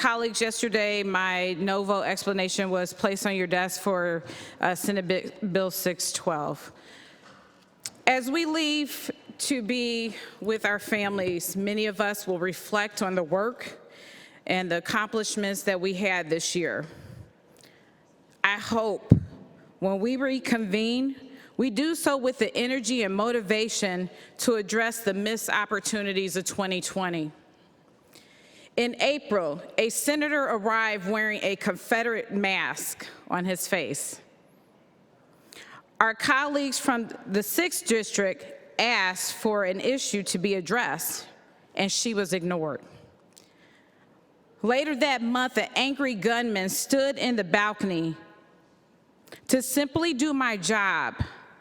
colleagues, yesterday my no vote explanation was placed on your desk for Senate Bill 612. As we leave to be with our families, many of us will reflect on the work and the accomplishments that we had this year. I hope when we reconvene, we do so with the energy and motivation to address the missed opportunities of 2020. In April, a senator arrived wearing a Confederate mask on his face. Our colleagues from the 6th District asked for an issue to be addressed, and she was ignored. Later that month, an angry gunman stood in the balcony to simply do my job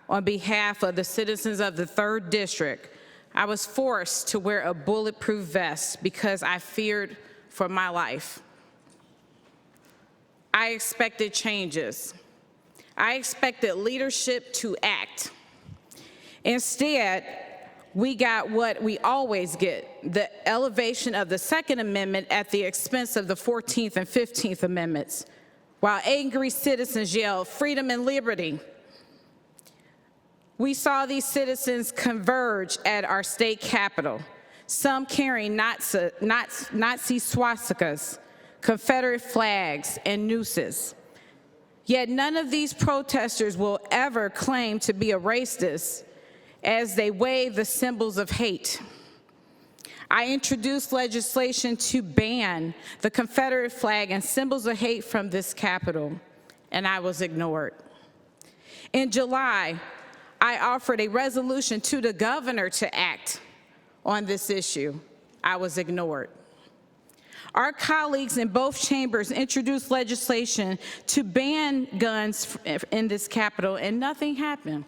on behalf of the citizens of the 3rd District. I was forced to wear a bulletproof vest because I feared for my life. I expected changes. I expected leadership to act. Instead, we got what we always get, the elevation of the Second Amendment at the expense of the 14th and 15th Amendments, while angry citizens yelled, "Freedom and liberty." We saw these citizens converge at our state capitol, some carrying Nazi swastikas, Confederate flags, and nooses. Yet none of these protesters will ever claim to be a racist as they wave the symbols of hate. I introduced legislation to ban the Confederate flag and symbols of hate from this capitol, and I was ignored. In July, I offered a resolution to the governor to act on this issue. I was ignored. Our colleagues in both chambers introduced legislation to ban guns in this capitol, and nothing happened.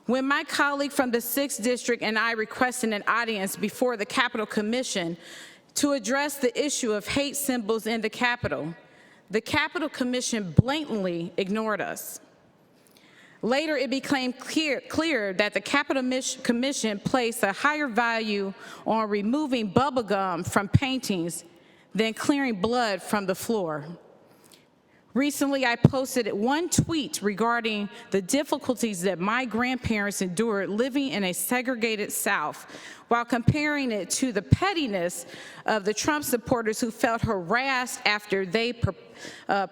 When my colleague from the 6th District and I requested an audience before the Capitol Commission to address the issue of hate symbols in the Capitol Commission blatantly ignored us. Later, it became clear that the Capitol Commission placed a higher value on removing bubblegum from paintings than clearing blood from the floor. Recently, I posted one tweet regarding the difficulties that my grandparents endured living in a segregated South, while comparing it to the pettiness of the Trump supporters who felt harassed after they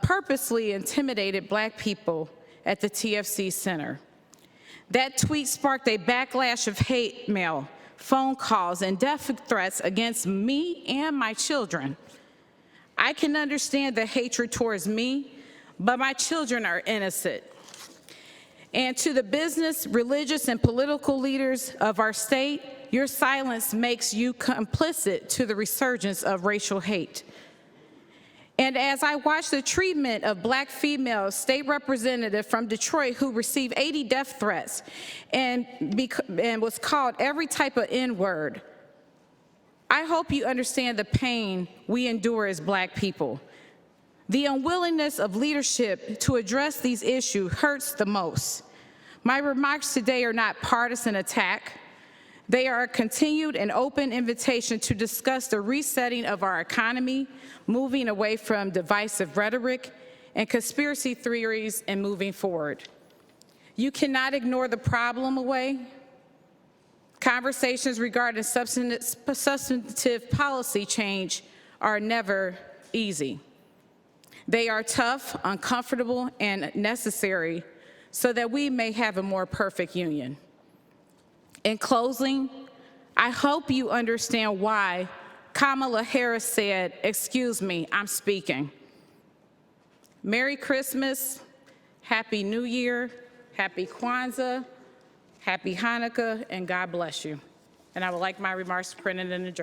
purposely intimidated Black people at the TFC Center. That tweet sparked a backlash of hate mail, phone calls, and death threats against me and my children. I can understand the hatred towards me, but my children are innocent. And to the business, religious, and political leaders of our state, your silence makes you complicit to the resurgence of racial hate. And as I watched the treatment of Black female state representative from Detroit who received 80 death threats and was called every type of N-word, I hope you understand the pain we endure as Black people. The unwillingness of leadership to address these issues hurts the most. My remarks today are not partisan attack. They are a continued and open invitation to discuss the resetting of our economy, moving away from divisive rhetoric and conspiracy theories and moving forward. You cannot ignore the problem away. Conversations regarding substantive policy change are never easy. They are tough, uncomfortable, and necessary so that we may have a more perfect union. In closing, I hope you understand why Kamala Harris said, "Excuse me, I'm speaking." Merry Christmas, Happy New Year, Happy Kwanzaa, Happy Hanukkah, and God bless you. And I would like my remarks printed in the journal.